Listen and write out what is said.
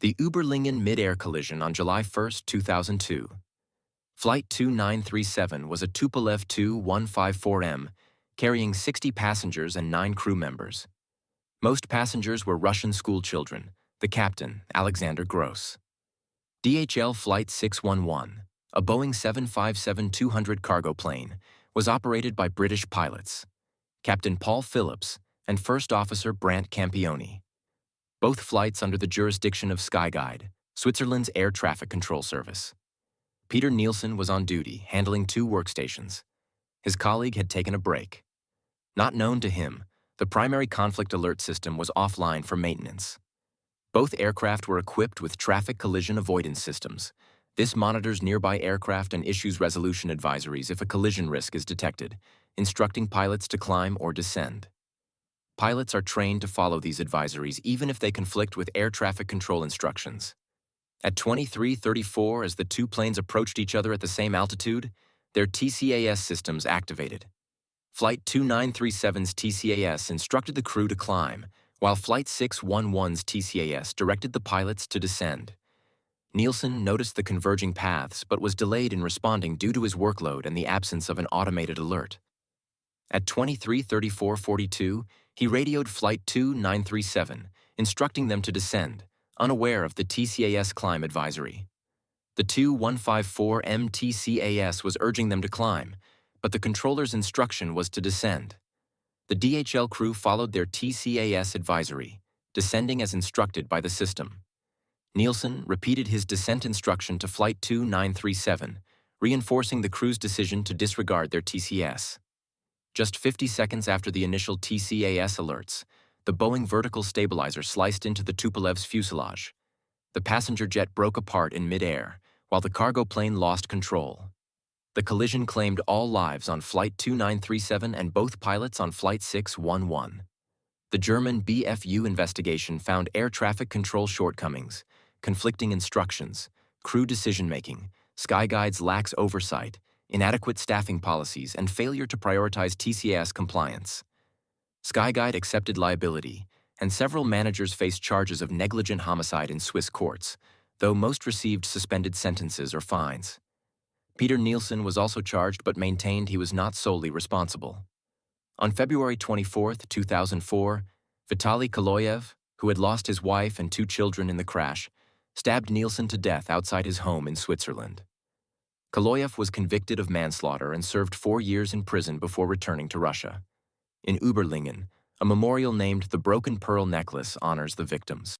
The Überlingen mid-air collision on July 1, 2002. Flight 2937 was a Tupolev Tu-154M, carrying 60 passengers and 9 crew members. Most passengers were Russian school children, the captain, Alexander Gross. DHL Flight 611, a Boeing 757-200 cargo plane, was operated by British pilots, Captain Paul Phillips and First Officer Brant Campioni. Both flights under the jurisdiction of Skyguide, Switzerland's air traffic control service. Peter Nielsen was on duty, handling 2 workstations. His colleague had taken a break. Not known to him, the primary conflict alert system was offline for maintenance. Both aircraft were equipped with traffic collision avoidance systems. This monitors nearby aircraft and issues resolution advisories if a collision risk is detected, instructing pilots to climb or descend. Pilots are trained to follow these advisories even if they conflict with air traffic control instructions. At 23:34, as the 2 planes approached each other at the same altitude, their TCAS systems activated. Flight 2937's TCAS instructed the crew to climb, while Flight 611's TCAS directed the pilots to descend. Nielsen noticed the converging paths but was delayed in responding due to his workload and the absence of an automated alert. At 23:34:42, he radioed Flight 2937, instructing them to descend, unaware of the TCAS climb advisory. The Tu-154M TCAS was urging them to climb, but the controller's instruction was to descend. The DHL crew followed their TCAS advisory, descending as instructed by the system. Nielsen repeated his descent instruction to Flight 2937, reinforcing the crew's decision to disregard their TCAS. Just 50 seconds after the initial TCAS alerts, the Boeing vertical stabilizer sliced into the Tupolev's fuselage. The passenger jet broke apart in mid-air, while the cargo plane lost control. The collision claimed all lives on Flight 2937 and both pilots on Flight 611. The German BFU investigation found air traffic control shortcomings, conflicting instructions, crew decision-making, Skyguide's lax oversight, inadequate staffing policies, and failure to prioritize TCAS compliance. Skyguide accepted liability, and several managers faced charges of negligent homicide in Swiss courts, though most received suspended sentences or fines. Peter Nielsen was also charged but maintained he was not solely responsible. On February 24, 2004, Vitaly Kaloyev, who had lost his wife and 2 children in the crash, stabbed Nielsen to death outside his home in Switzerland. Kaloyev was convicted of manslaughter and served 4 years in prison before returning to Russia. In Überlingen, a memorial named the Broken Pearl Necklace honors the victims.